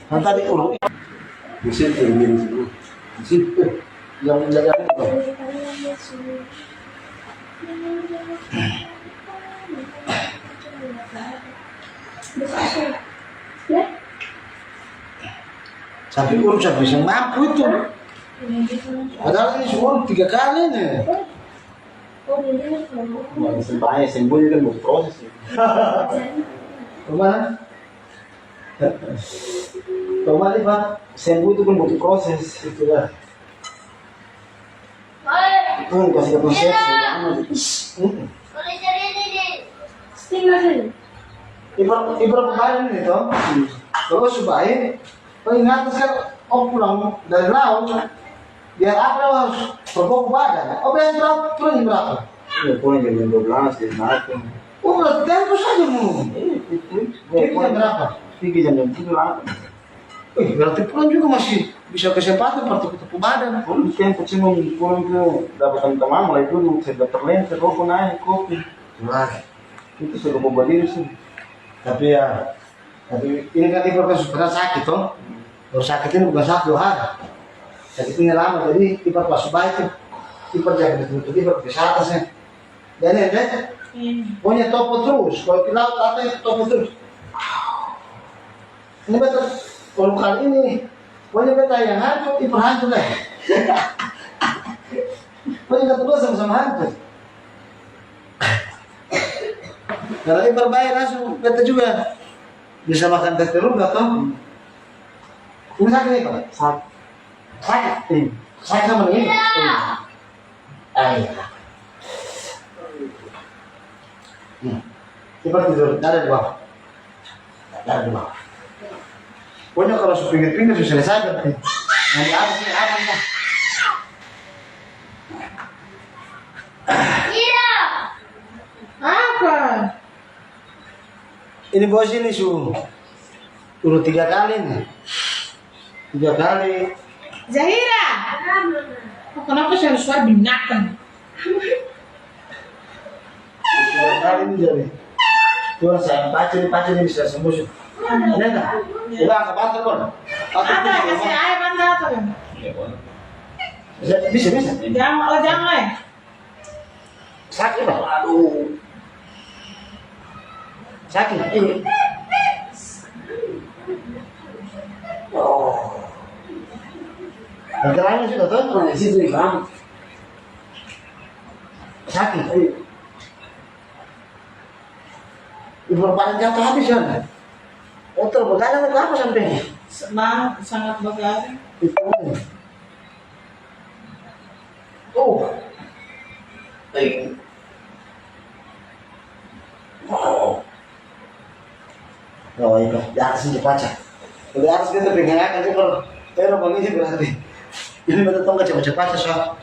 Kan tadi urut. Mesin termirin semua. Mesin yang menjaga itu. Tapi urut sampai yang mampu itu. Padahal ini semua 3 kali nih. Mesin banyak, sembuhnya kan butuh proses. Kemana? Kemana Pak? Sembuh itu kan butuh proses itu lah. Kasih proses. Ibarat pemain ini toh. Kalau supaya pengingat kan pulang dari laut. Biar apa harus berbau badan? Yang berapa? Turun berapa? Ya, pulang jam 12, jam 1. Oh, berarti tempo saja mu. Jadi jam berapa? 3 jam 3. Berarti pulang juga masih bisa kesempatan partai badan. Mungkin cuma pulang ke dapatan teman mulai dulu sudah terlentang rokok naik kopi. Nah, Itu sudah mau berdiri sih. tapi ini kan ibaratnya sudah sakit toh. Kalau sakit ini bukan sakit 2 hari. Sakit ini lama, jadi ibarat pas baik itu. Ibarat jaga betul-betul ibarat bisa atasnya. Dan ini pokoknya topo terus. Kalau kita laut atasnya topo terus. Ini betul. Kalau kali ini, pokoknya beta yang hantu, ibarat hantu lah. Pokoknya kita berdua sama-sama hantu. Kalau ibarat baik langsung beta juga bisa makan tetelur nggak toh? Ini sakit nih Pak? Sakit. Sakit sama ini. Iya. Coba tidur, ada di bawah. Ada di bawah. Pokoknya kalau sepinggir-pinggir sudah selesai berarti. Yang di atas ini apa nih? Iya. Apa? Ini bos ini urut 3 kali nih. 3 kali. Zahira. Kenapa saya harus suara binatang? 3 kali ini jadi. Tuhan saya pacu ini bisa sembuh. Ini enggak? Udah angkat bantal pun. Ada kasih air bantal tuh. Bisa. Jangan. Sakit Pak. Aduh. Sakit. Oh. Pergerakannya sudah tuh. Di situ Bang. Sakit. Ibu badan jatuh habis kan? Terbegadang itu apa sampai? Sangat begadang. Itu. Oh. Wow. Oh iya, di atas ini baca. Di atas kita pegang akan sih kalau teropong ini berarti. Ini betul nggak cepat-cepat soal.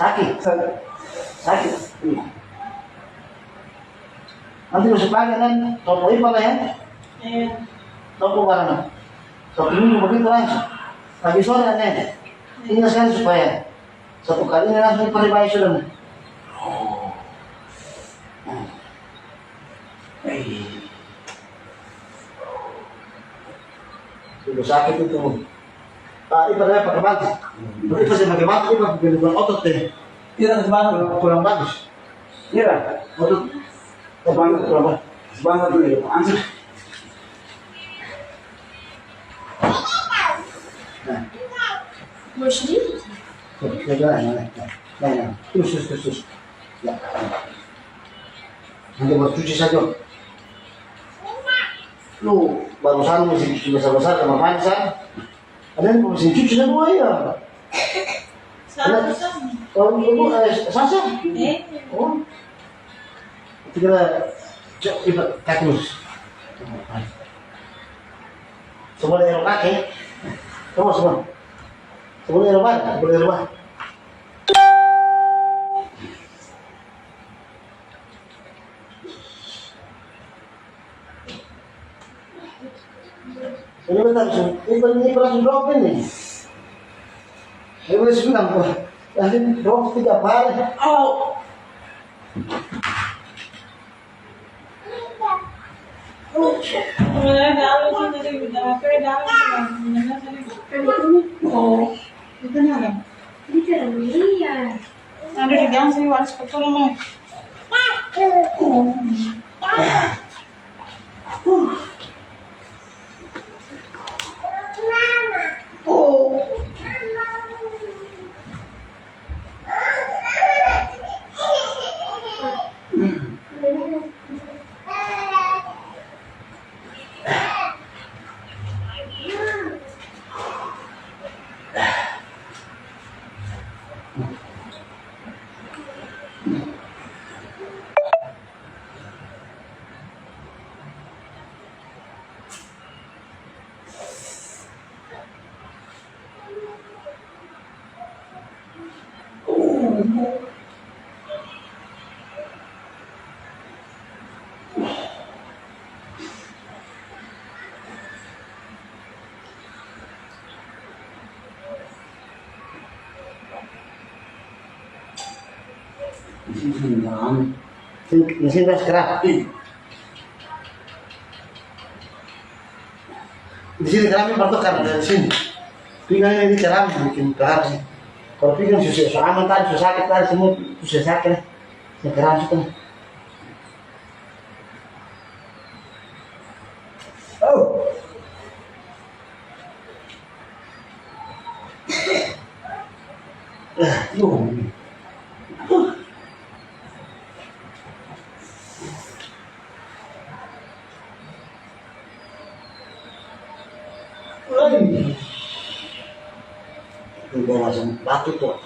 Sakit. Nanti besok pagi kan, topo ipa lah ya. Iya. Topo barang. Satu minggu begitu langsung. Pagi sore aneh. Ini sekali supaya 1 kali ini langsung diperbaiki sudah. Oh. Sudah sakit itu. Ibaratnya pakai bantal. Berarti pas pakai bantal itu pakai otot deh. Tidak sebanget. Kurang bagus. Iya. Otot. Sebanget kurang bagus. Sebanget dulu. Ansur. Nah. Masih? Nah. Terus. Ya. Nanti buat cuci saja. Lu barusan masih cuci besar-besar sama Fansa. Ada yang masih cuci semua ya. Satu. Kalau ibu Sasa. Oh. Kita coba kakus. Semua dari kaki. Semua. Semua dari rumah. Ini bentar, ini langsung drop ini. Ini boleh bilang kok, nanti drop 3 hari. Oh. Oh, itu nih. Ada di gang sih harus betul mah. Mesin gas kerak. Di sini keramnya bertukar dari sini. Pinggang ini keram bikin keras. Kalau pinggang susah aman tadi susah sakit tadi semua susah sakit. Yang keram itu. Oh. Udah langsung batu tuh.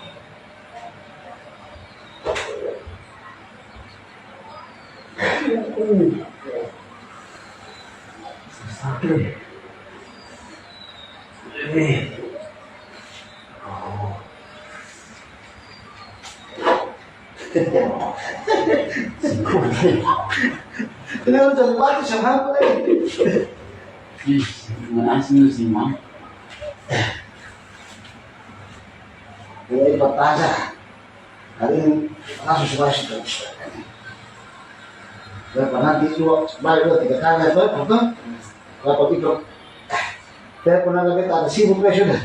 Sakit. Kenapa jadi batu sama apa lagi? Asli sih, Mam. Ini pertanyaan. Hari ini langsung sudah. Berapa nanti dua, baik 3 kali atau apa? Berapa tidur? Saya pernah lihat ada sibuk sudah.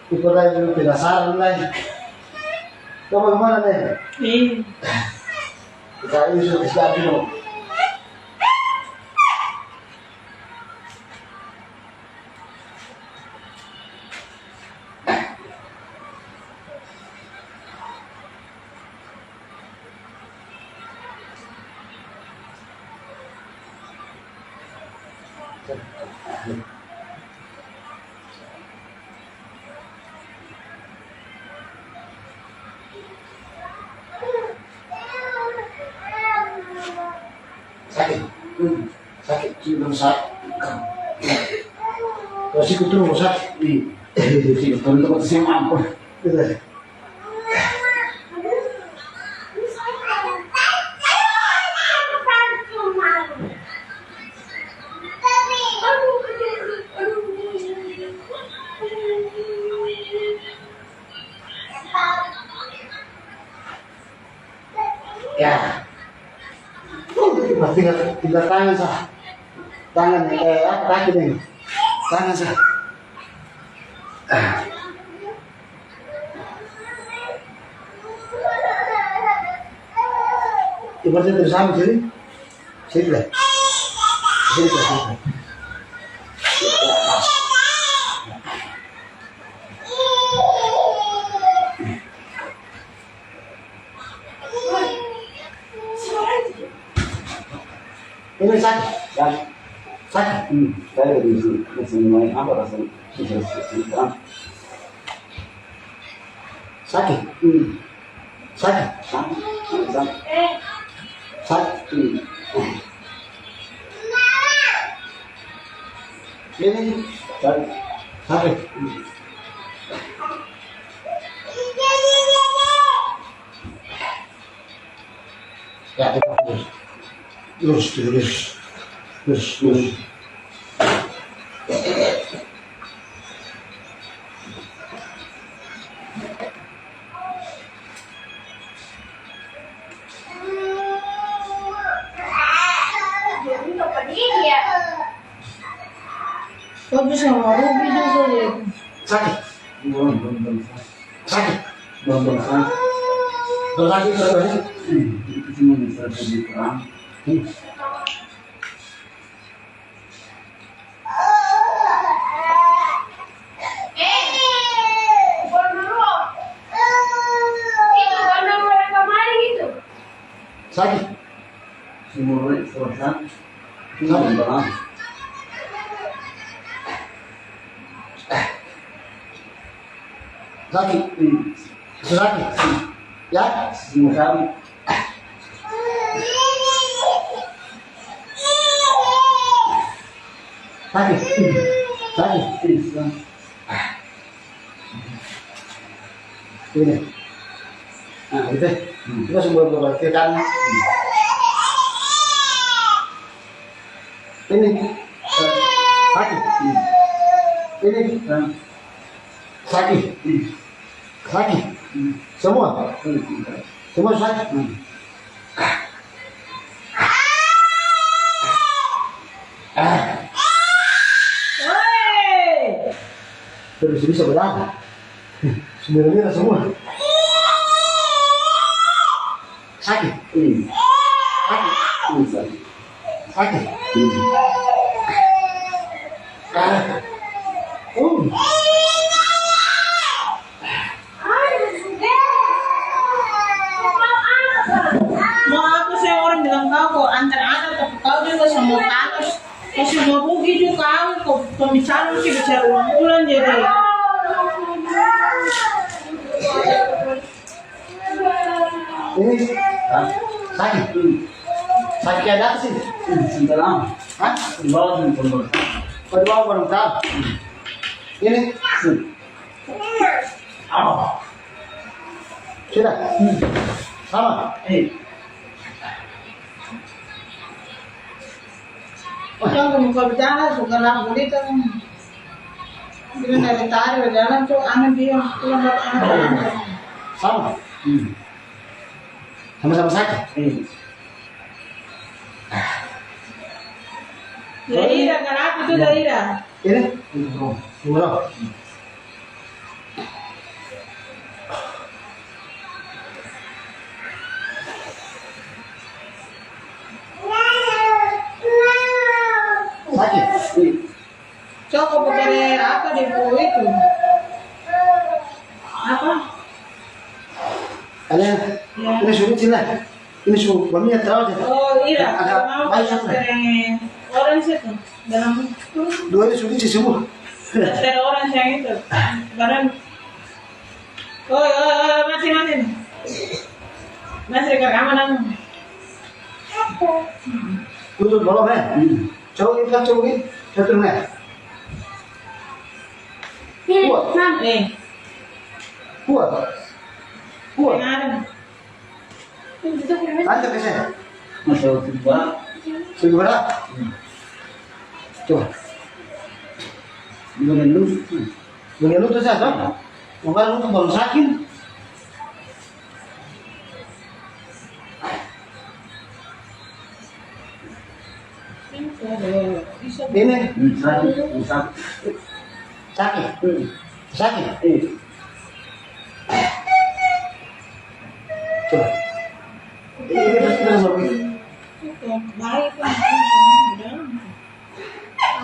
Itu lagi penasaran lagi. Kamu kemana nih? Kita ini sudah siap dulu. Sakit, sakit, belum sakit. Masih kutu mau sakit. Sih, kalau itu sih mampu. Ya, tinggal tangan sah, tangan apa kaki nih, tangan sah. Ibaratnya terus sama sini, sini lah, sini lah, sini lah. Ini sakit, sakit. Saya di sini main apa rasanya? Susah. Sakit, sakit, sakit. Ini sakit. Ya, lurus. Kok bisa merugi juga ya? Sakit. Belum. Sakit. Belum sakit. Belum sakit sebenarnya. Itu cuma bisa jadi perang. Sakit. Semua selesai. Itu perang. Sakit. Sakit. Ya. Semua kami. Sakit. Sakit. Ini. Nah, gitu. Kita semua berarti kan. Ini. Sakit. Ini. Sakit. Sakit. Semua. Semua sakit. Woi. Terus bisa berapa? Sebenarnya semua. Sakit. Sakit. Sakit. Mau apa sih orang bilang kau antar anak tapi kau juga sama kasus kasih mau rugi juga kau pembicaraan sih bicara ulang bulan jadi. Ini sakit. Sakit ada apa sih? Sekarang. Hah? Bawa di pondok. Kedua baru tahu. Ini. Sudah. Sama. Jangan muka berjalan suka lagu itu. Bila dari tadi berjalan tuh anak dia lambat anak. Sama. Sama-sama sakit. Daerah kenapa itu daerah? Ini. Murah. Sakit. Coba pakai apa di buku itu? Apa? Ada. Ini sudah jelas. Ini sudah banyak terlalu. Oh iya, Agak mau baik apa? pakai orange itu dalam Dua ini sudah semua. ada orange yang itu. Barang. Oh, masih. Masih rekaman. Tutup belum ya? Coba kita coba satu nih. Kuat. Kuat. Kuat. Lanjut ke sana. Masalah tiba. Sudah berapa? Coba. Dengan lu. Dengan lu tuh saya Mungkin lu tuh baru sakit. Ini sakit. Sakit. Coba. Ini pasti udah lebih.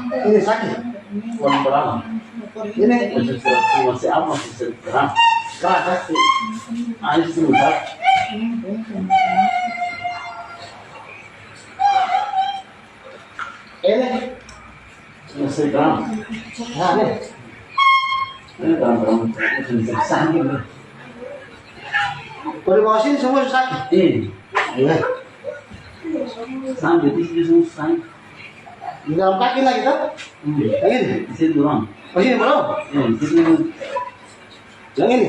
Ini sakit. Orang perang. Ini Masih apa masih perang. keras. Air sudah. Ini. Masih perang. Nah, ini. Ini perang. Itu sakit. Kalau di bawah sini semua sakit. Iya. Sampai di sini susah. Di dalam kaki lagi tuh. Yang ini. Di situ orang. Oh sini belum. Di situ. Yang ini.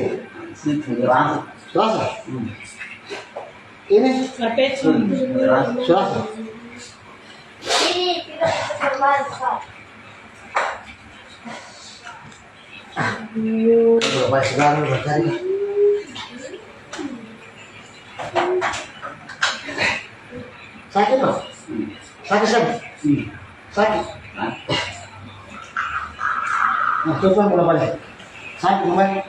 Situ rasa. Selasa. Ini Rasa. Selasa. Berapa sekarang bercari. Sakit loh. Sakit. Sakit. Nah, coba bola balik. Sakit kemarin.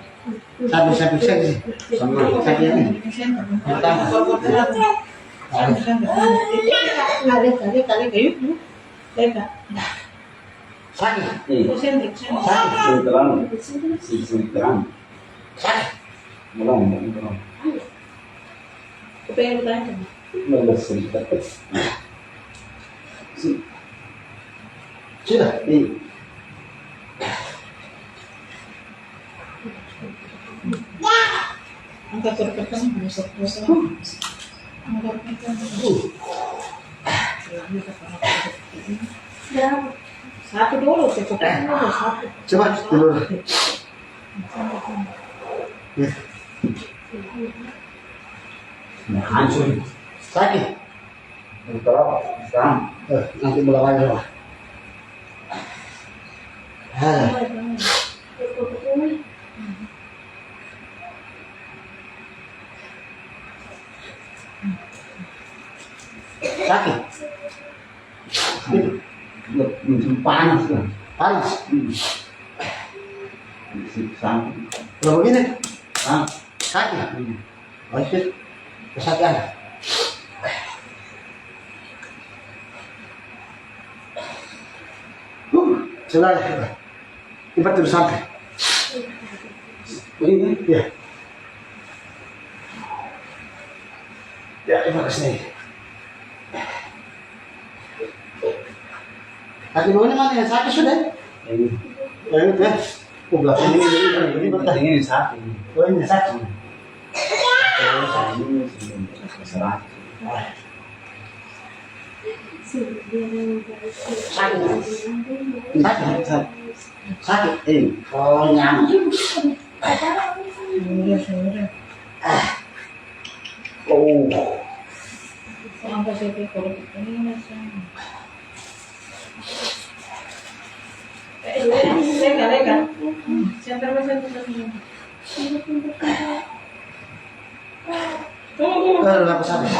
Sabi sih. Sama sakit ini. Sakit. Sakit. Belum. Sudah. Angkat kertas besok. Angkat kertas. Satu dulu, satu. Coba dulu. Ya. Hancur. Sakit. Sekarang. Nanti bola balik lah. Sakit. Panas kan? Panas. Sakit. Kalau begini, Ah, sakit. Masih kesakitan. Sudah. Kita terus sampai. ini Ya. Ya, terima kasih. Kaki bawahnya mana ya? Sakit sudah. ini Yang itu ya. Oh, belakang ini bertah. ini sakit. Oh, ini sakit. Serah. Sakit. Sakit. Oh, nyamuk. Sudah. Oh. Angkat satu kalau ini Lega. Center. Tunggu. Kenapa sakit?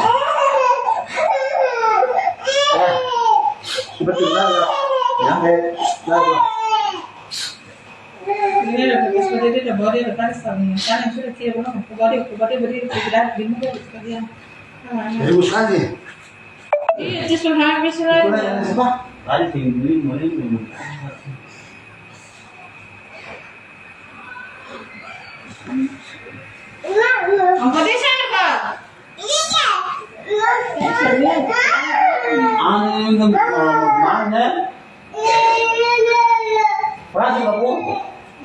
Seperti mana? Ya, lalu. Ini ada bekas berdiri, ada body, ada panas sama. Kan yang sudah tiap orang, body berdiri tidak di muka sekalian. Jadi sekali. Iya, just for habis lah. Siapa? Tadi tinggi mulai minum. Angkat di sana Pak. Ang mana? Pergi aku.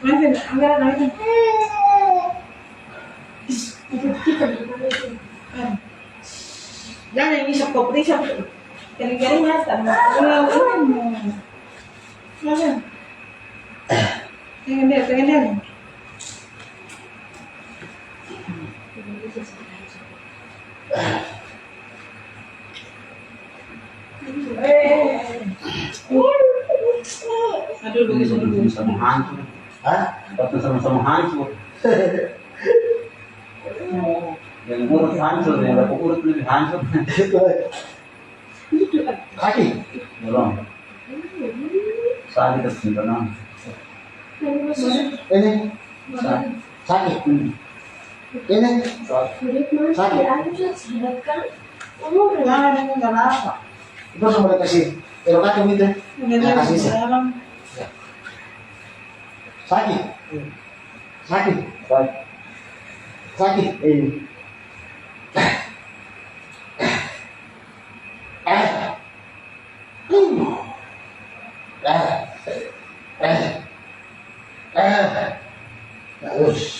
Nanti angkat. Jangan yang isap kopi isap. Kering-kering nyata. Pengen dia. Aduh, begitu dulu. Sama hancur. Hah? Tapi sama-sama hancur. Yang urut hancur, yang dapat urut lebih hancur. Kaki. Belum. Saat kita simpan. Ini sakit. Ini sakit. Jangan enggak apa. Itu semua kasih. Kalau kaki itu, kasih sih. Sakit. Sakit. Sakit.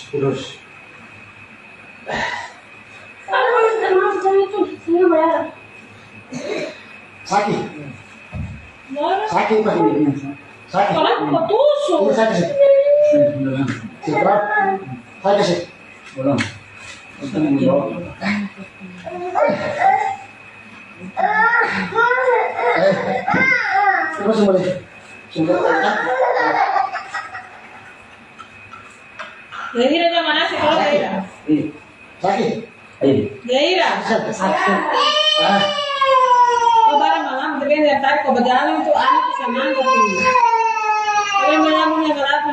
Terus. Sakit. Sakit Pak. Sakit. Orang ketusuk. Ini sakit sih. Siapa? Sakit sih. Belum. Itu belum. Terus semua deh. Yaira mana sih kalau Yaira? Sakit. Yaira. Kau barang malam, tapi yang tarik kau berjalan itu anak kesamaan tapi. Kau yang malamnya gelap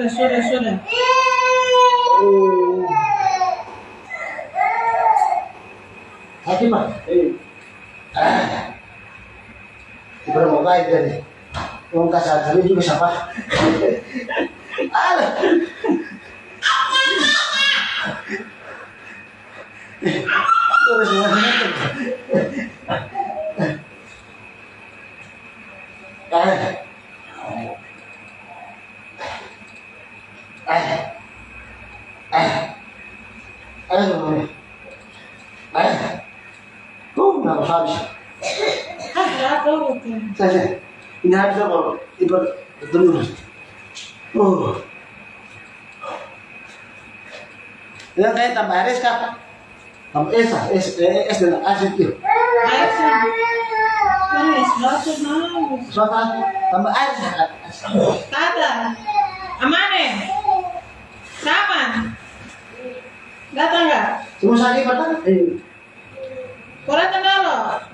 sudah. Oh. Sakit mah. Ibu mau baik tadi. Uang kasar tadi juga siapa? Alah. Terus nggak habis. Saya ini habis apa? Ibu dulu. Yang kayak tambah air kah? Tambah es dan asin itu. Air sih. Suatu tambah air. Kata. Amane. Kapan? Datang nggak? Cuma sakit pertama. Kurang tengah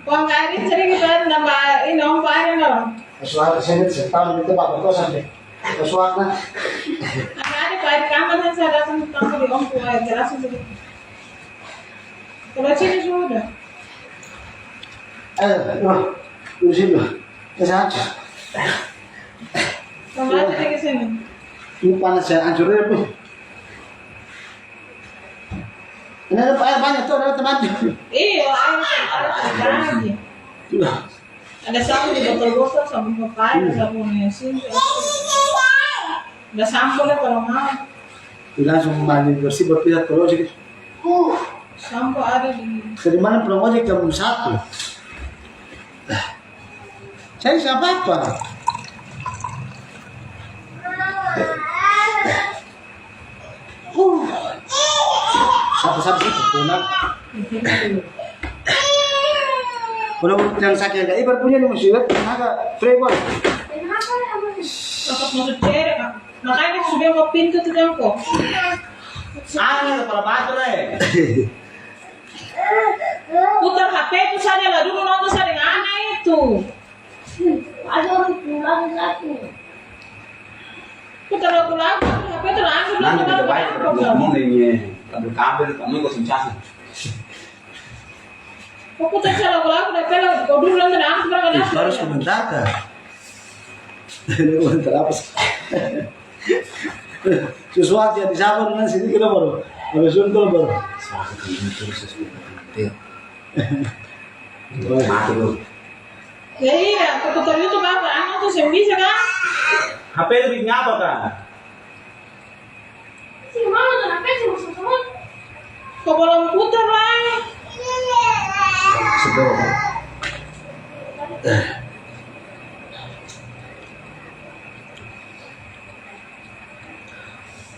Kuang kairin sering kita nambah ini om kairin loh. Suatu sini setahun itu pak betul sampai. Suatu. Ada kair kamar saya datang tamu di om tua jelas sedikit. Kalau sini sudah. Di sini. Kesana. Kamu aja di sini. Ini panas saya hancurnya pun. Ini ada air banyak tuh, ada teman. Iya, air lagi. Ada sabun di botol-botol, sabun pakai, sabun mesin. Ada sampulnya kalau mau. Langsung mandi bersih berpijat terus gitu. Sampo ada di. Dari mana pulang ojek jam 1? Saya siapa apa? Satu-satu sih pulang. Kalau yang sakit agak ibar punya nih musibah, agak playboy. Dapat masuk cewek, makanya sudah mau pintu tuh jangkau. Angin kepala batu lah. Putar HP itu saja lah dulu nonton saya dengan anak itu. Ada orang pulang lagi. Putar lagu HP itu lah aku Nanti kita baik bilang ngomong ini. Kalau kabel kamu ikut sincasa. kok putar saya lagu udah pelan kau dulu nonton aku berapa Harus komentar kan? Ini komentar apa sih? Sesuatu yang disabar dengan sini kita baru. Habis itu baru. Suatu ini terus sesuatu. Mati lu. ya iya kau putar itu apa anak tuh yang bisa kan HP itu bikin apa kan? Si mana tuh apa sih semua? kau belum putar lah Sedot.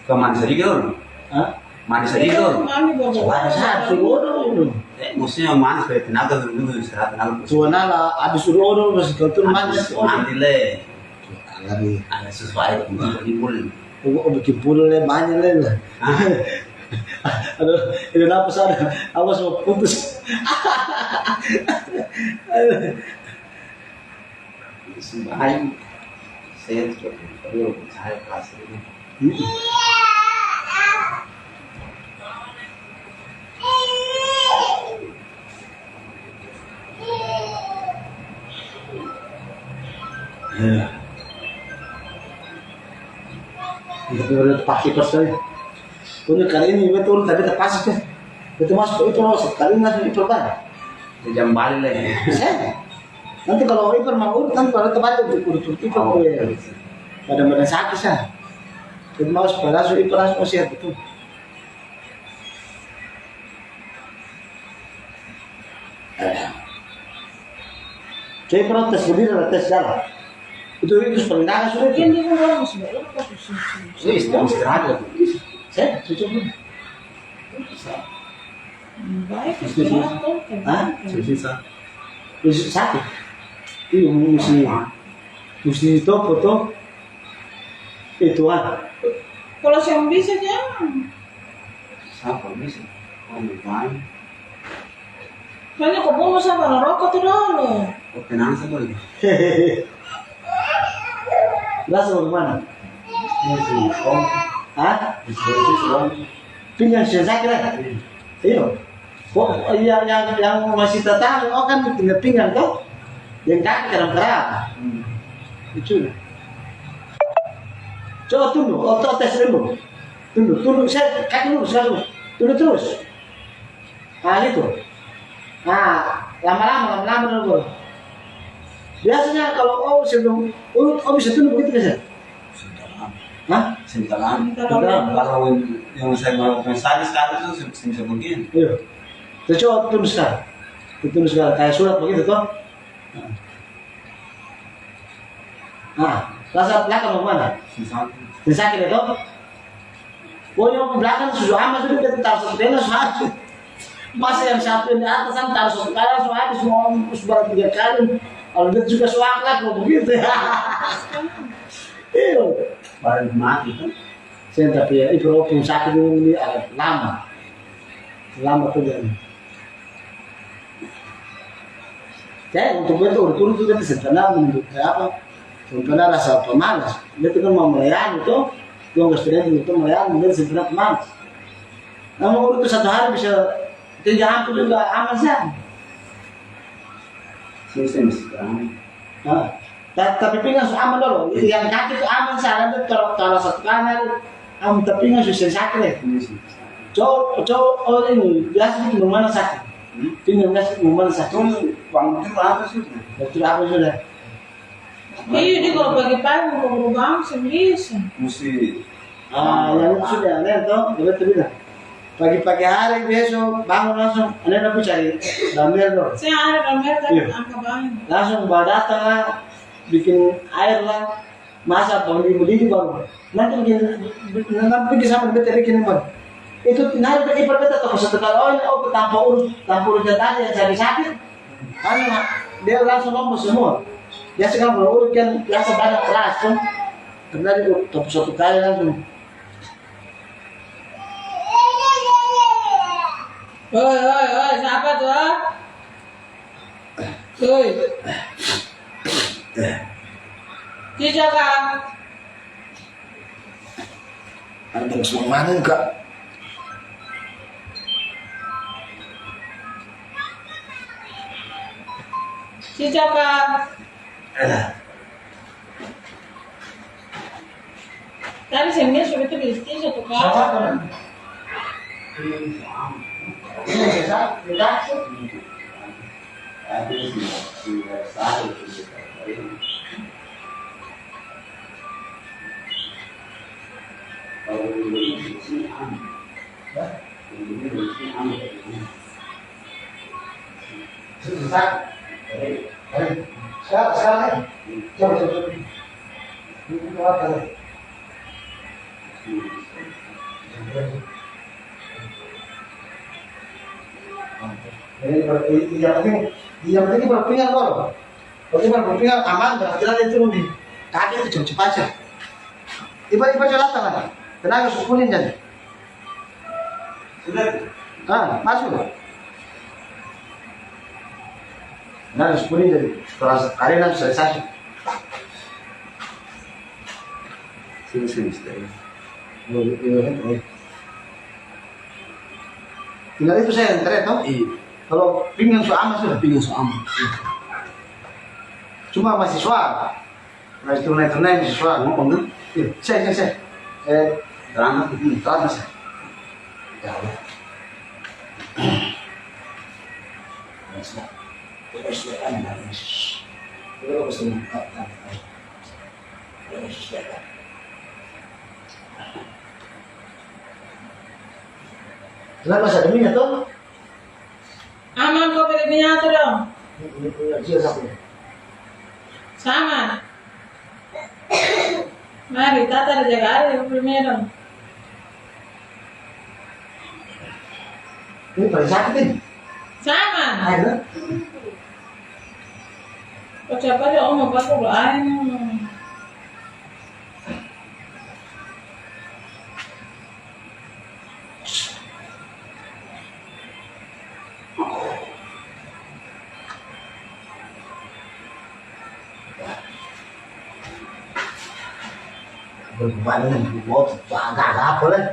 Ke mandi sedikit dulu. Hah? Mandi sedikit dulu. mandi bobo Ada satu bodoh. Maksudnya mandi supaya tenaga dulu istirahat tenaga. Suara ada suruh orang masih kau turun mandi. Mandi le. Lagi. Ada sesuai untuk dipul. Oh bikin pulnya banyak lah. Aduh, ini apa sana? Awas mau putus. Bahaya. Saya perlu saya kasih ini. Itu udah pakai persen. Punya kali ini betul tapi terpaksa kan. Itu masuk kali ini perban. Jam balik lagi. Nanti kalau Iper mau kan kalau tempat itu udah pada sakit sah. Jadi mau sekolah so Iper harus sehat betul. Saya protes lebih dari tes jalan. Itu sebenarnya sudah itu. ini kan orang sudah lepas Ini istirahat. Saya cucuk dulu. baik istirahat tuh Hah? Sisa. Bisa sakit. Iya mesti itu foto itu kan. kalau yang bisa jangan Siapa bisa? Oh, bukan. soalnya kau bawa sama rokok tuh dulu Oh, tenang saja lagi. Rasa bagaimana? Hah? Pinggang sudah sakit kan? Iya. Kok yang masih tertahan, oh kan tinggal pinggang toh? Yang kaki kerang-kerang. Itu. Coba tunduk, tes dulu. Tunduk, saya kaki lurus, tunduk terus. Nah gitu. Nah, lama-lama dulu. Biasanya kalau sebelum urut, bisa tunduk begitu kan? Hah? Sentalan. Sentalan. Kalau yang saya melakukan sadis sekali itu bisa begini. Iya. Coba tunduk sekali. Kayak surat begitu toh. Nah, rasa belakang mau mana? Sakit itu. Pokoknya ke belakang sudah amat sudah kita taruh satu tenda sudah. Masa yang satu yang di atas kan taruh satu kali sudah habis semua sebarang 3 kali. Kalau dia juga suaka lah kalau begitu. Iya. Baru mati kan? Saya tapi ya itu sakit ini agak lama tuh dia. Kayak untuk itu turun juga sebenarnya menurut apa? Sebenarnya rasa pemalas. Dia tuh kan mau melayani tuh, yang student itu melayani dia sebenarnya pemalas. Namun itu 1 hari bisa 3 hampir juga aman sih. Sekarang. Nah, tapi pinggang aman dulu. Yang kaki itu aman sih. Ada kalau 1 kali aman tapi pinggang susah sakit ya. Cowok ini biasa itu mana sakit. Pinggang biasa mana sakit. Itu bangun itu apa sih? Dokter apa sudah? Iya, dia kalau pagi-pagi mau berubah bisa. Mesti. Yang itu sudah aneh toh, betul bilang. Pagi-pagi hari besok bangun langsung, aneh aku cari damir dong. Saya ada kamera kan Iya. angka banyak. Langsung bawa datang lah, bikin air lah, masak bangun di baru. Nanti bikin sama betul bikin apa? Itu nanti pergi berbeda toh satu kali tanpa urus dan tadi yang sakit. Karena dia langsung lompat semua. Biasa kan kalau urut kan biasa banyak keras tuh. Karena dia top 1 kali langsung. Oi, siapa tuh? Oi. Cica kan? Ada semua mana enggak? Cica kan? Tadi saya sudah itu di satu kali. Sekarang coba. Ini apa? Jadi yang penting berpingat baru. Kalau berpingat aman, berarti itu di kaki itu cepat aja. Iba jalan tangan, tenaga sukulin jadi. Sudah. Masuk. Nah, sukulin jadi. Setelah sekali nanti selesai. Sini. Tinggal itu saya yang toh. Iya. Kalau pinggang aman sudah. Pinggang aman. Cuma mahasiswa. Nah, tunai mahasiswa. Mau panggil? Iya, saya. Terang. Terang saya. Ya Allah. Kenapa saya demi tuh? Aman kok pilih minyak tuh dong. Iya, satu. Sama. Mari, tata ada jaga ada primero. Ini paling sakit ini. Sama. Ada. Kok siapa dia om apa kok air. Kemarin mau agak apa lah?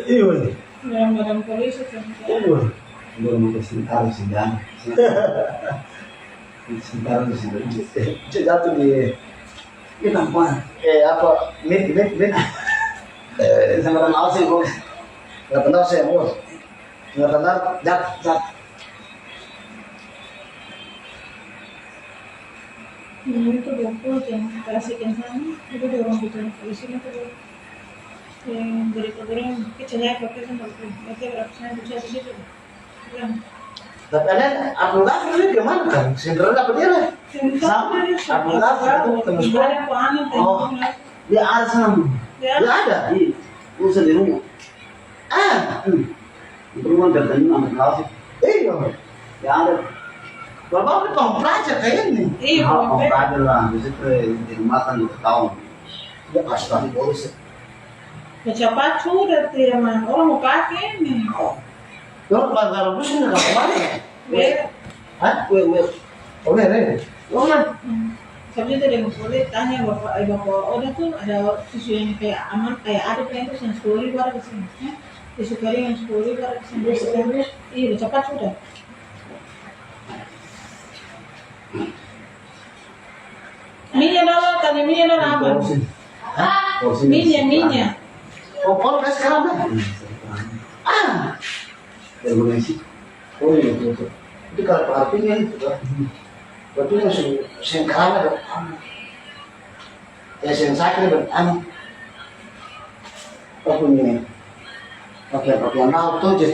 Iya. Yang badan polisi kan. Iya. Belum mau sebentar sidang. Sebentar sidang. Jatuh di Kita apa? apa? Mit. Sangat kenal sih bos. Nggak benar sih bos. Nggak benar. Jat. Ini tuh bongkol yang kasihkan sana. Itu dia orang bicara polisi itu. Yang beri kecilnya pakai sama itu. Berarti berapa bisa begitu. Tapi ada Abdul Ghafir ini gimana kan? Sindiran apa dia lah? Abdul Ghafir itu teman sekolah. Oh, dia ada sana. Dia ada. Iya, usah di rumah. Di rumah katanya anak kelas. Iya. Ya ada. Bapak itu pelajar kayaknya. Iya, Oh, ada lah. Di situ di rumah kan itu tahun. Ya pasti polisi. Cepat sudah teman orang mau pakai nih. Kalau bazar bus ini nggak kemana? Beda. Hah? Boleh deh. Tapi itu dia boleh tanya bapak udah tuh ada siswa yang kayak aman kayak ada terus yang sekali baru kesini. Siswa kali yang sekali baru kesini. Iya, udah cepat sudah. Minyak dulu, tadi minyak dulu aman. Minyak. Oh, kalau udah sekarang deh. Terima Oh iya betul. Itu kalau artinya itu kan. Berarti yang sekarang ada. Ya yang sakit ada. Apa ini? Pakaian laut tuh aja.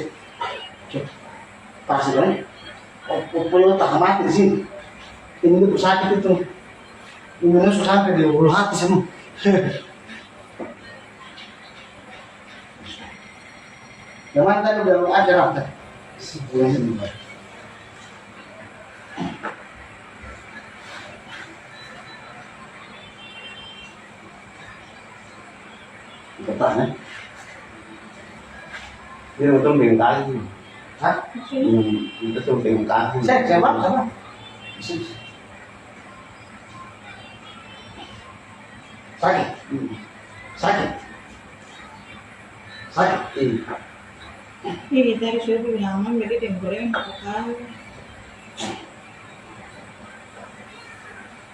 Pasti kan? Pulau tak mati di sini. Ini tuh sakit itu. Ini susah sampai di ulu hati semua. Yang mana tadi udah ajar apa? Sebulan sebentar. Bertanya. Dia betul dengan kaki. Hah? Betul dengan kaki. Saya sama. Sakit. Iya. Ini dari sudah nyaman jadi dia goreng apa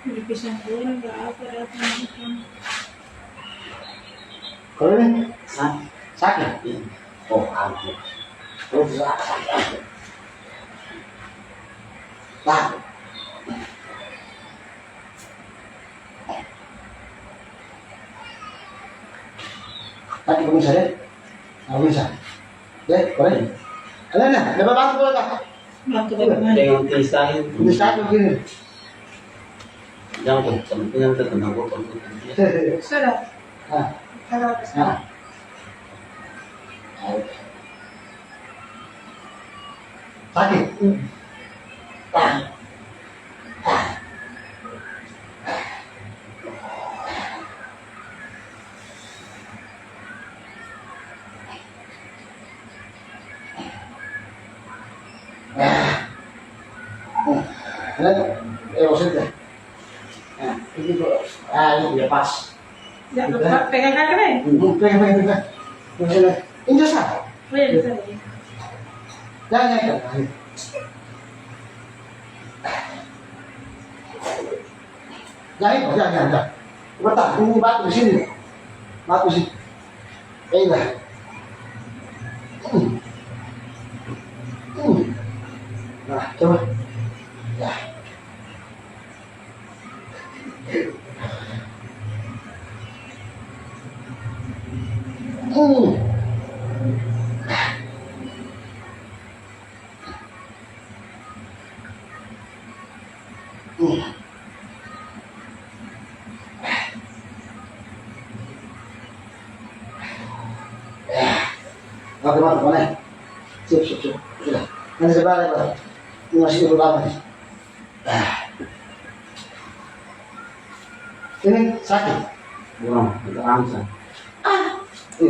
Ini pisang goreng nggak apa datang. Kalau ini Sakit. Iya. Oh, aku. oh sakit. Nah, tadi kamu bisa deh? Kamu bisa? Deh, boleh? Kalian ya, dapat bantu boleh tak? Bantu bagaimana? Dengan tisang itu. Ini satu begini. Jangan penting terkena botol. Sudah. Nah, Kalau nah. Sakit. Maksudnya, ini dia pas. ya, pegang kaki deh. Pegang. Ini sah. Oh ya bisa. Jangan. Jangan. Betul, ini batu di sini. Batu sih. Lah. Nah, coba. Ya. Oke, mantap, mana? Siap. Sudah. Nanti sebentar ya, Pak. Ini masih dulu lama nih. Ini sakit. Kurang, kita angsa. Ini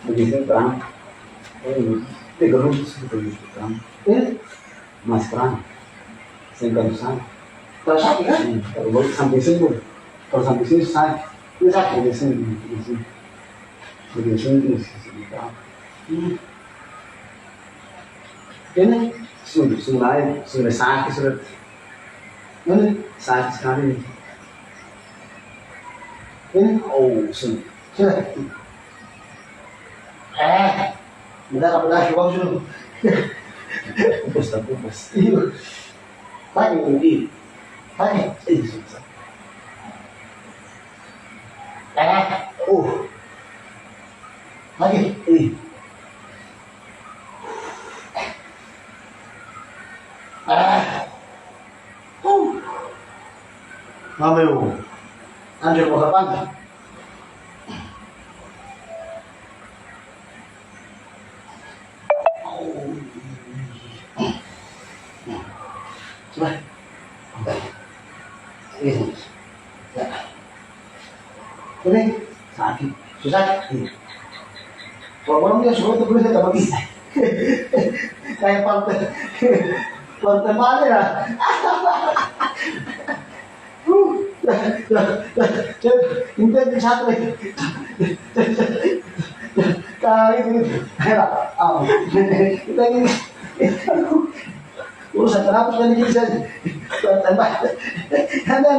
begitu terang. Ini gerus begitu terang. Ini Mas terang. Saya besar. kalau sakit kan? Kalau boleh sampai sini, kalau sampai sini saya. Ini sakit. Di sini, di sini. Di sini, di sini. Ini, Sudah sakit sudah. ini, Sakit sekali. ini. Oh, sudah. Sudah. Bentar, uang dulu. Kupas, tak kupas. Iya. Sakit. Ini. Sakit. Susah. Oh. Sakit. Mameu. Anjir mau kapan? Coba. Ini. Ya. Ini Sakit. susah. Kalau dia suruh itu bisa dapat bisa. Kayak partai mana ya? Ini satu lagi. Kali ini, kita ini urusan kenapa sudah bisa tambah. Ada.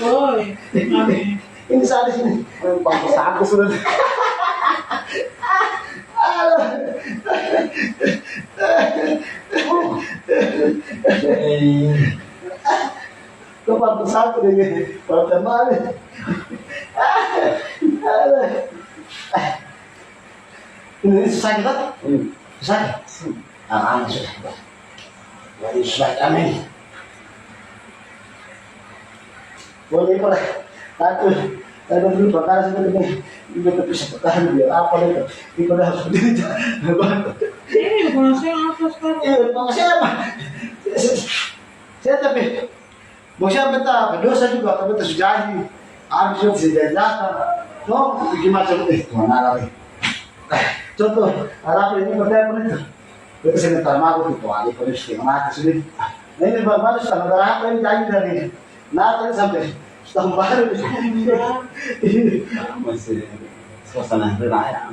Oi, mami. Ini saat sini. Pakai saku sudah. Kau pantas satu dengan partai mana? Ini susah kita? Susah? Susah. Jadi susah kami. Boleh boleh. Takut dulu bakal sebenarnya kita bisa bertahan biar apa itu? Kita harus berdiri. Ini bukan saya apa sekarang? Iya, makasih apa? Saya tapi bosnya beta berdosa juga, tapi beta sudah jadi. Habis itu sudah jatuh. No, gimana itu? Mana lagi? Contoh, Arab ini berdaya itu. Beta sebentar mau itu, ada polisi yang mati sini. Nah ini bagaimana sudah negara apa ini jadi dari Natal sampai tahun baru. Masih suasana raya.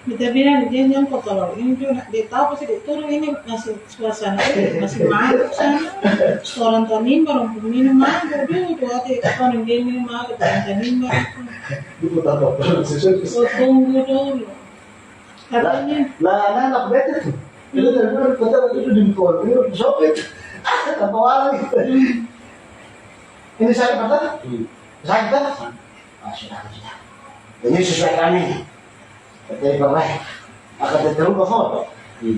Kita bilang dia nyangkut kalau ini juga dia tahu pasti dia turun ini masih suasana masih mabuk sana. Orang tanimba orang minum mabuk dulu tuh hati orang dia minum mabuk orang tanimba. Itu tak apa. So tunggu dulu. Katanya Anak beta tuh. Itu dari kota itu di bawah itu sopir. Tanpa warna gitu. Ini saya kata, saya kata, sudah. Ini sesuai kami. Jadi bapak akan terlalu kafir.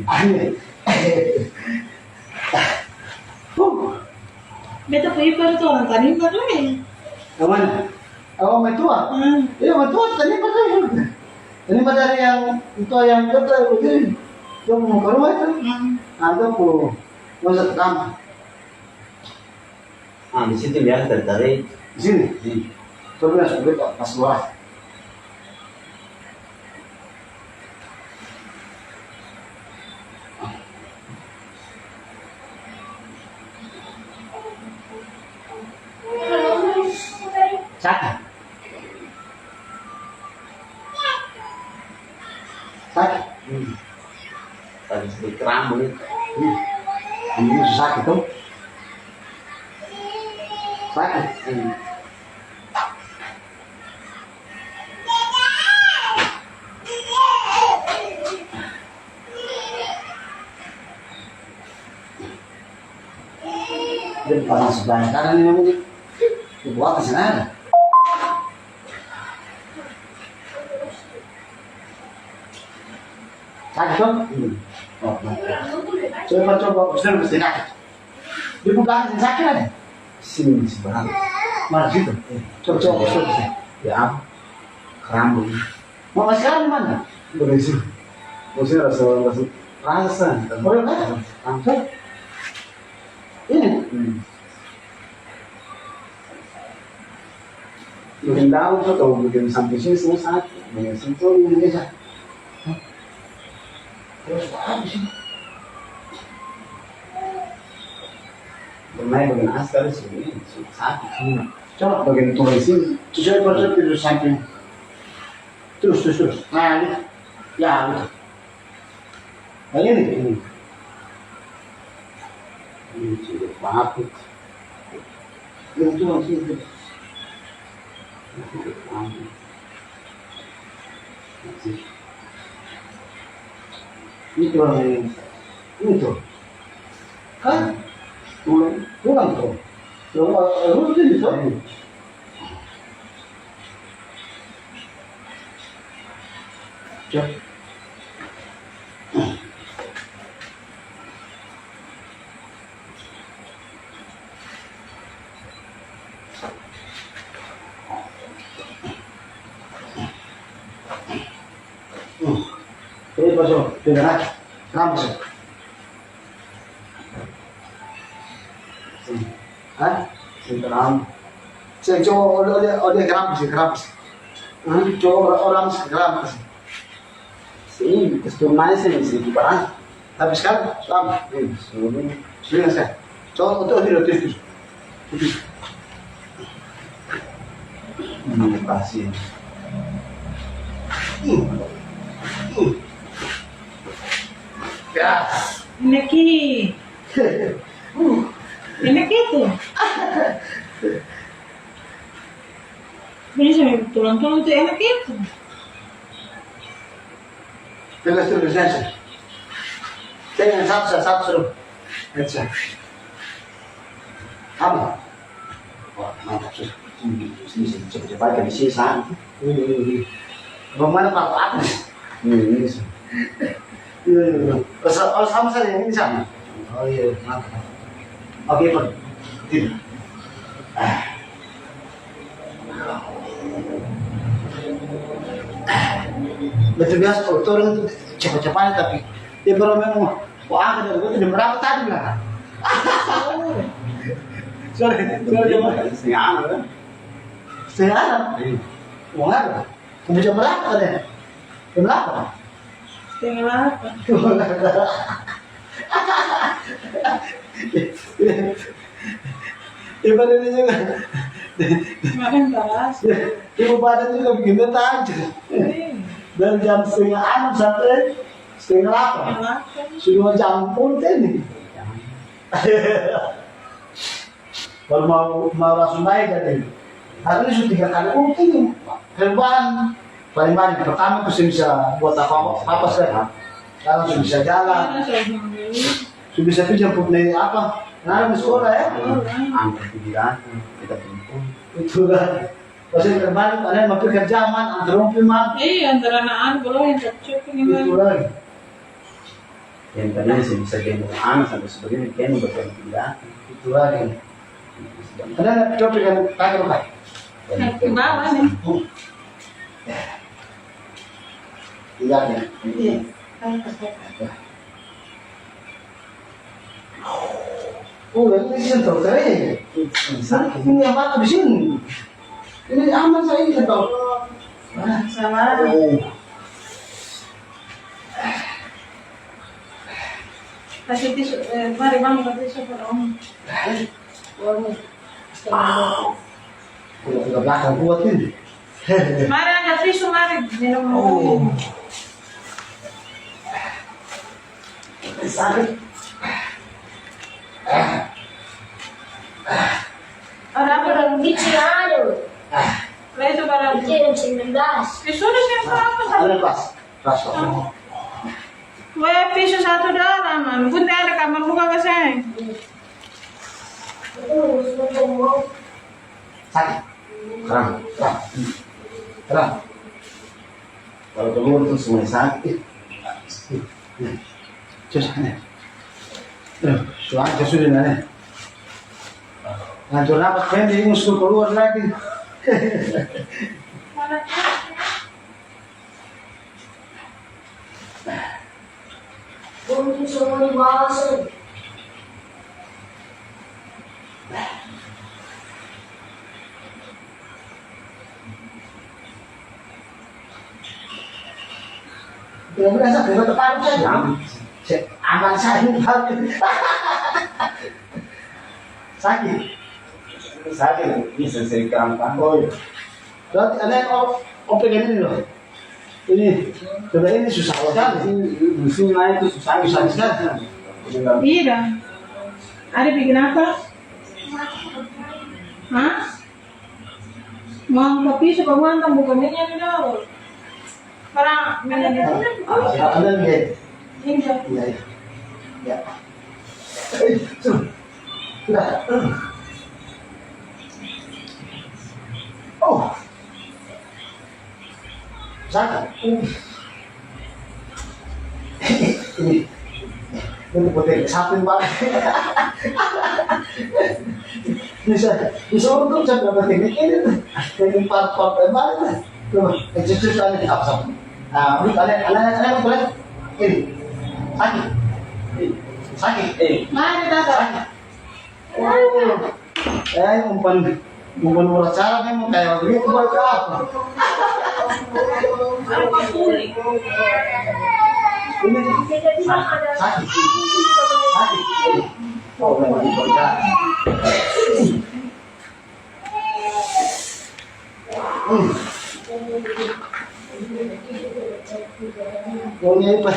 Aneh. beta pergi pada tuh orang tanimba tuh ya. Aman. Awak metua. Iya metua tadi pada yang. Ini pada yang itu yang kata begini. Dia mau ke rumah itu. Ada pun masa kamp. Di situ biasa tertarik. Di sini. Coba sebut pas luar. Sakit. Sakit. Tadi sedikit rambut. Ini sakit tuh. Sakit. Dia panas sebelah kanan ini namanya. Dibuat ke sana. Sakit tuh? Oh, coba, mesti sakit. Dibuka sakit aja. Sini seberang. Mana situ? Coba. Ya, rambut. Mau sekarang mana? Boleh sih. Maksudnya rasa. Boleh kan? Langsung. Ini. Bikin daun tuh kalau bikin sampai sini semua sakit. Bikin sentuh Ini bisa. Terus habis ini. bermain dengan askar sini sakit semua. Coba bagian tulang sini. sesuai konsep itu samping. Terus. Nah, ini. Ya, gitu. Nah, ini. Ini sudah maaf. Ini tulang sini. Ini tulang ini. Ini tuh. Kan? Tulang tuh. Tulang ini tuh. Coba. Ini pasal dengar rambut. Hah? Sekarang Saya coba oleh rambut. Coba orang rambut. sini kestunai sini sedikit barang. Tapi sekarang rambut. Sudah saya. Coba untuk tidak. Ini pasien. Ya. Enak itu. Ini sampai tulang-tulang itu enak itu. Terus saya. Jangan satu suruh. Aja. Apa? Wah, mantap sih. Sini cepat-cepat ke sisa. Bagaimana Pak apa? Ini sih. Iya. Oh sama saja ini sama. Oh iya, mantap. Oke Pak. Tidak. Betul biasa turun cepat-cepat tapi dia baru memang wah ada gue tidak berapa tadi lah. Sorry coba. Setengah kan? Setengah. Uang apa? Kamu jam berapa katanya? Jam berapa? Setengah 8. Ibadah ini juga. Makan taras. Ibu badan juga bikin aja. Dari jam setengah 6 sampai setengah 8. Sudah jam pun ini. Baru mau langsung naik jadi. Hari ini sudah 3 kali ini. Terbang. Paling banyak pertama itu bisa buat apa sekarang. Sekarang sudah bisa jalan. Sudah bisa jemput nih apa? Nah, di sekolah ya. Angkat pikiran kita kumpul. Itu kan. Pasti terbalik, ada yang mampir kerjaan, antar rumpi man. Iya, antara anak kalau yang cocok Itu ini lagi. Yang tadinya sih bisa gendong anak sampai sebagainya gendong berjalan pindah. Itu lagi. Ada topik yang tanya apa? ke bawah nih. Iya ya. Iya. Oh, ini sih dokter ya. Ini yang mana di sini? Ini aman saya ini tahu. Sama. Kasih tisu, mari bang, kasih tisu pada om. Udah belakang kuat ini. Mari angkat tisu, mari minum. Sakit. Ada apa? Orang bicara. Lah itu barang. Bicara 19. Tisu di sini apa? Ada pas. Pas. Wah, tisu satu dalam. Bunda ada kamar buka ke saya. Sakit. Kerang. Terang. Kalau keluar tuh semuanya sakit. Cus. Suara sudah nih. Ngancur napas pendek, musuh keluar lagi. Untuk semua dibahas. Ya biasa kita terparu saja. Aman saya ini sakit. sakit bisa sering gampang. Oh iya. Berarti ada yang pegang ini loh. Ini, coba ini susah sekali. Musim naik itu susah sekali. Iya dong. Ada bikin apa? Hah? Mau kopi suka mantap bukan ini yang dulu. Karena minum itu. Ada yang gede. Ini dong. Iya, iya. Ya. Sudah. Oh. Sakit. Ini putih samping banget. bisa untuk saya berapa teknik ini part banget. Tuh, exercise ini apa? Ini kalian boleh ini sakit. Mari datang. Oh, umpan murah cara memang kayak begitu buat apa? Ada kok sulit. Ini sakit. Oh, memang dipercaya. Oh, ini apa?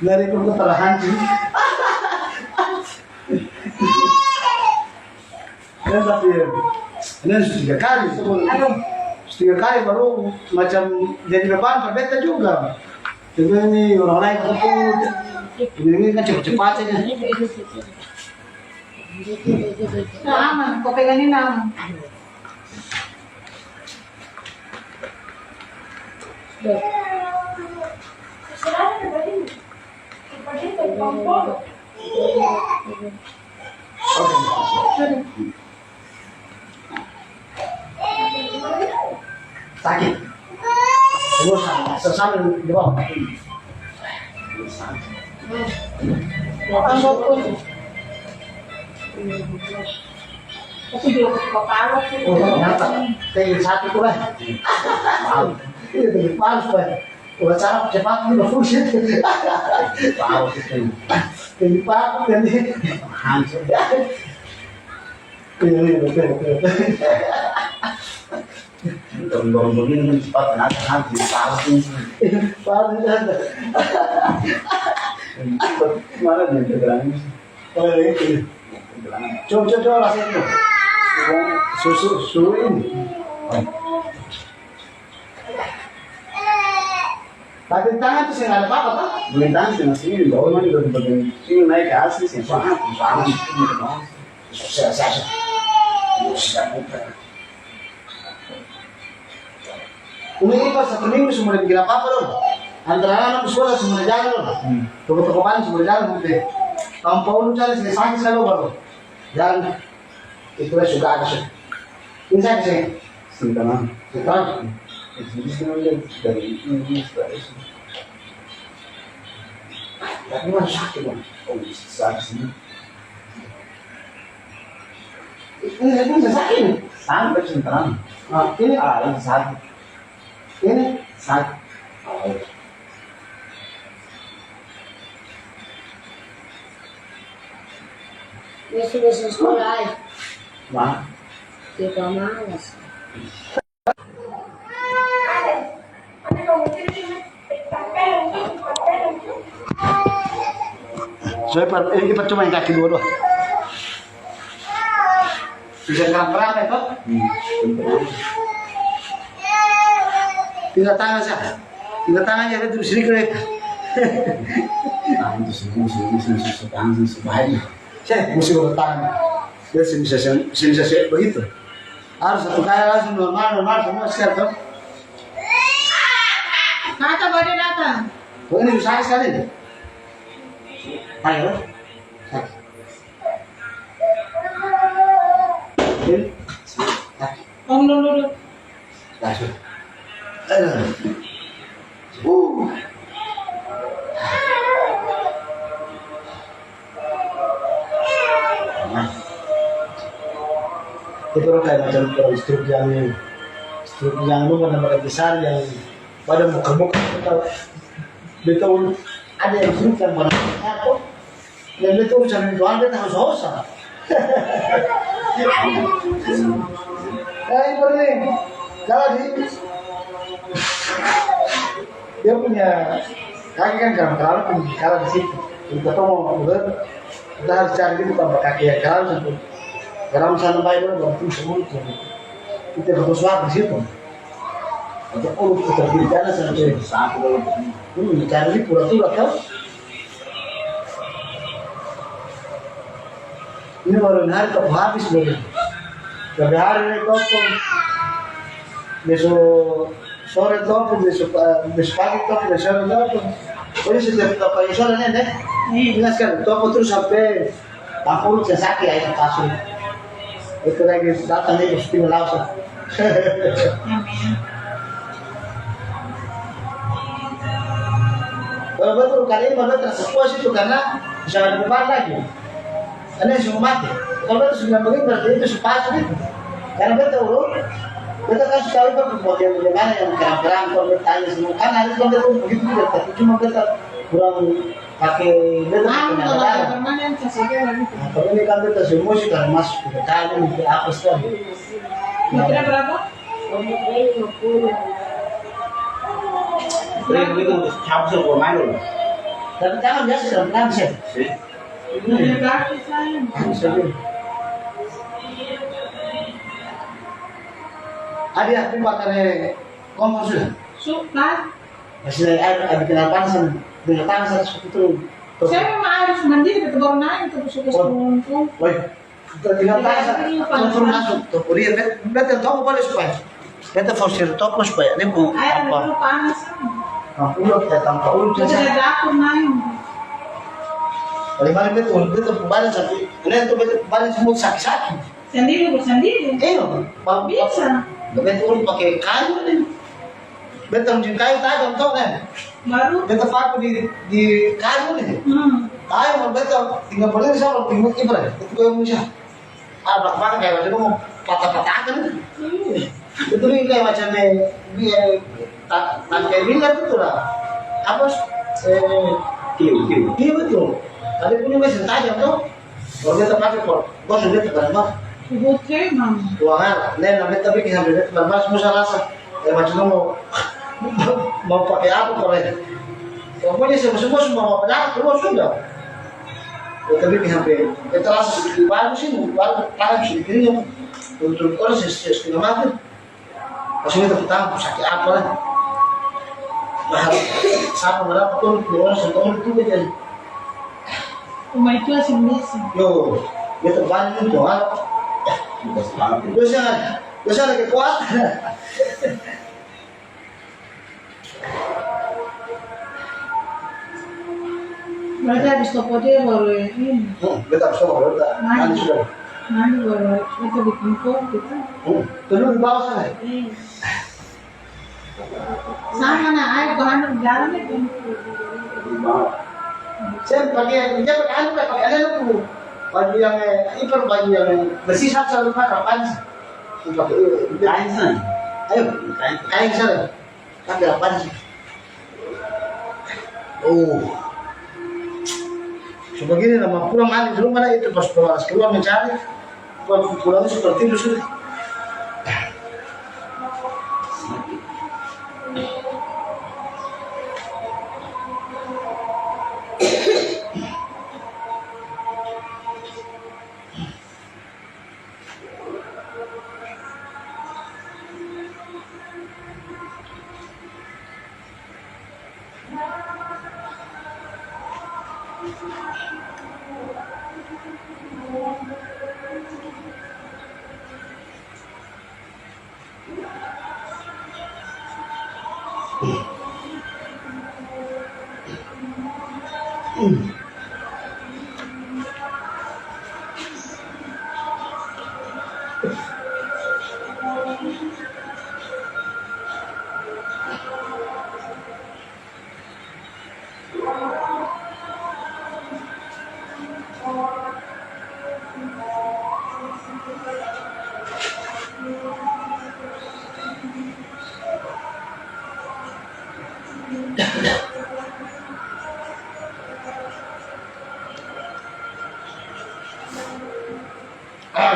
Dari kedokteran sih. Dan tapi ini sudah 3 kali. Aduh, 3 kali baru macam jadi beban berbeda juga. Juga ini orang lain ketemu. Ini kan cepat-cepat saja. Nah, aman, kau pegang ini aman. Sakit. Terus sambil di bawah. Anggap pun. Aku juga kepala sih. Oh, ternyata kayak satu tuh lah. Ini lebih panas lah. Kalau cara cepat ini bagus ya. Tahu itu. Lebih panas kan ini. Hancur. Ini betul. Dorong begini kan cepat nanti tahu sih. Panas ada. Mana dia tergerak? Oh itu. Coba rasain tuh. Susu ini. Tapi tangan tuh sih nggak ada apa-apa kan? Melintang sini sini, bawa mana juga di bagian sini naik ke atas sih, sangat di sini kan. Susah. Ini pas 1 minggu semua bikin apa loh? Antara anak sekolah semua jalan loh. Toko-toko mana semua jalan nanti. Kampung cari selesai selalu baru. Jalan itu sudah ada sih. Ini saya sih. Sini kanan. Sekarang Di sini lihat dari ini dari sini. tapi mana sakit bang? Oh, bisa sini. Ini sakit. Sampai sini kanan. Nah, ini Ini sakit. ini Sakit. Ini sudah sekolah. Wah. Kita malas. Saya ini cuma yang kaki dua. Bisa ngamperan itu? Tinggal tangan saja. Tinggal tangannya ada terus sedikit. Itu sini tangan sebaiknya. Saya mesti bertangan. Dia bisa begitu. Harus satu kali langsung normal semua siap kan? Kata pada datang. Oh ini bisa sekali nih. Ayo. Ini. Om dulu. Langsung. Itu orang kayak macam orang struk yang lu pada besar yang pada muka betul ada yang struk yang pada apa yang betul cari itu ada tahu susah Ini penting. Kalau dia punya kaki kan kalau punya kalau di situ kita mau udah kita harus cari itu tambah kaki yang kalau misalnya baik itu berarti semua kita butuh suara di situ. Ada kita bicara sampai ini cari pura-pura kan. Ini baru hari tak habis baru. Tapi hari ini kosong. Besok sore topo, besok pagi topo, besok sore topo. Ini setiap topo yang sore nih, jelas kan? Topo terus sampai 40 sesaki ya itu kasur. Itu lagi datang nih mesti melawan. Kalau betul kali ini baru tersepuas itu karena bisa ada beban lagi. Karena semua mati. Kalau betul sudah begini berarti itu sepas itu. Karena betul, kita kan sekali berbagai bagaimana yang kerang-kerang kalau bertanya semua kan harus betul begitu juga. Tapi cuma kita kurang pakai betul kendaraan. Nah, kalau ini kan kita semua sih kan masuk ke kali ke apa sekali. Kira berapa? Begitu capsule gua main dulu. Tapi jangan biasa dalam kanser. Ini berapa saya? Ada aku pakai kompor sudah. Suka. Masih ada bikin panasan dengan panas seperti itu. Saya memang harus mandi ke baru naik ke suka sekolah. Woi, kita tinggal panasan. Kompor masuk. Kompor dia betul kamu boleh supaya. Betul forsir toko supaya ini bu Air apa? itu panas. Kampung kita tanpa ulu Sudah jasa. dapur naik. Bagaimana betul pembalas tapi ini tuh betul pembalas semua sakit-sakit. Sendiri bersendiri. Mau Bisa. betul pakai kayu ini. Betul di kayu tajam tuh kan. Baru. Betul pakai di kayu nih. Kayu mau betul tinggal boleh sama tinggal ibarat itu kayak musia. Abang bang kayak macam mau patah-patahkan. Betul ini kayak macam dia tangkai bilar itu lah. Apa? Kiu. Iya betul. Tadi punya mesin tajam tuh. Kalau kita pakai kok, bos sudah tekan banget. Oke, mam. Tuangan, nen namanya tapi kita sudah tekan banget semua rasa. Ya macam mau pakai apa kalau ini? Pokoknya semua mau pakai apa keluar sudah. Ya, tapi kita rasa sedikit bagus sih, baru tangan sedikit ini. Untuk orang setengah mati. Maksudnya kita tahu sakit apa lah. Sama berapa tuh orang setengah itu aja. Rumah itu asing biasa. Yo, dia terbalik itu doang. Dosa lagi kuat. Berarti habis topo dia baru ini. Kita harus sama berita. Nanti sudah. Nanti baru kita bikin kopi gitu. Dulu di bawah sana. Sama nah, air bahan jalan itu. Saya pakai anu baju yang impor baju yang bersih selalu pakai kapan? Kain sana. Ayo, kain sana. Pakai apa sih? Oh, sebegini nama pulang mandi dulu mana itu pas keluar mencari, pulang seperti itu sudah.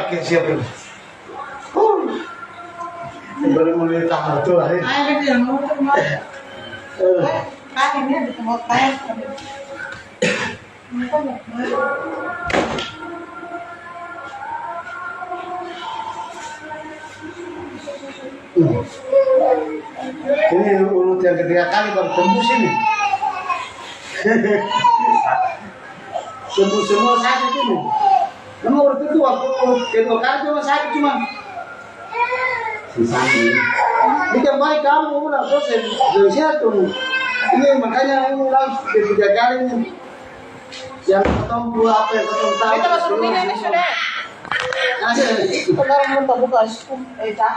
Oke, sakit siapa? Baru mulai tahu tuh hari. Ayah dia yang mau tuh mau. Kaki dia di tengah kayak. Mereka mau. Ini urut yang ketiga kali baru tembus ini. Tembus semua sakit ini. Memang urut itu waktu kedua kali cuma sakit cuma. Ini yang baik kamu udah selesai dari tuh. Ini makanya ini langsung ketiga kali ini. Yang ketemu apa yang ketemu tahu. Kita masuk ini sudah. Kalau mau tak buka cak.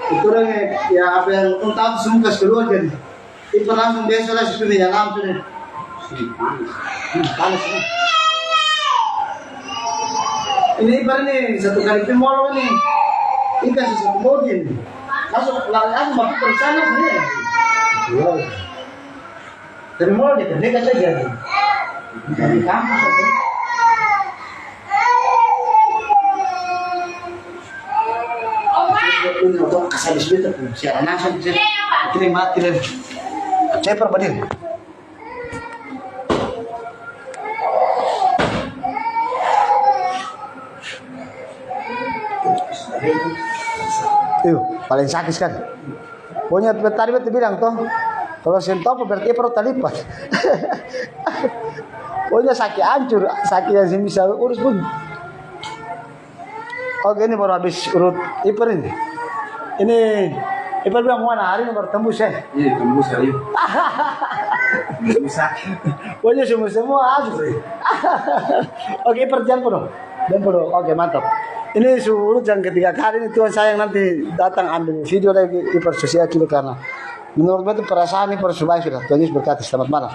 Itu orang ya apa yang tahu semua keluar jadi. Itu langsung biasa lah sebenarnya langsung deh. Panas ini. Ini ibarat nih satu kali pemol ini. Ini kasih satu mobil. Masuk langsung masuk ke sana sendiri. Dari mall dia dekat saja. Dari kampus itu. Ini untuk kasih bisnis itu. Siapa langsung sih. Ini mati lagi. Saya perbanding. Itu paling sakit kan. Pokoknya tadi betul bilang toh, kalau sentopo berarti perut terlipat. Pokoknya sakit hancur, sakit yang bisa urus pun. Oke ini baru habis urut Iper ini. Ini Iper bilang mana hari ini baru tembus ya? Iya, tembus kali. Bisa. Pokoknya semua habis. Oke Iper jangan penuh. Oke mantap. Ini surut yang ketiga kali ini Tuhan sayang nanti datang ambil video lagi di sosial kita karena menurut saya itu perasaan ini persubaya sudah. Tuhan Yesus berkati. Selamat malam.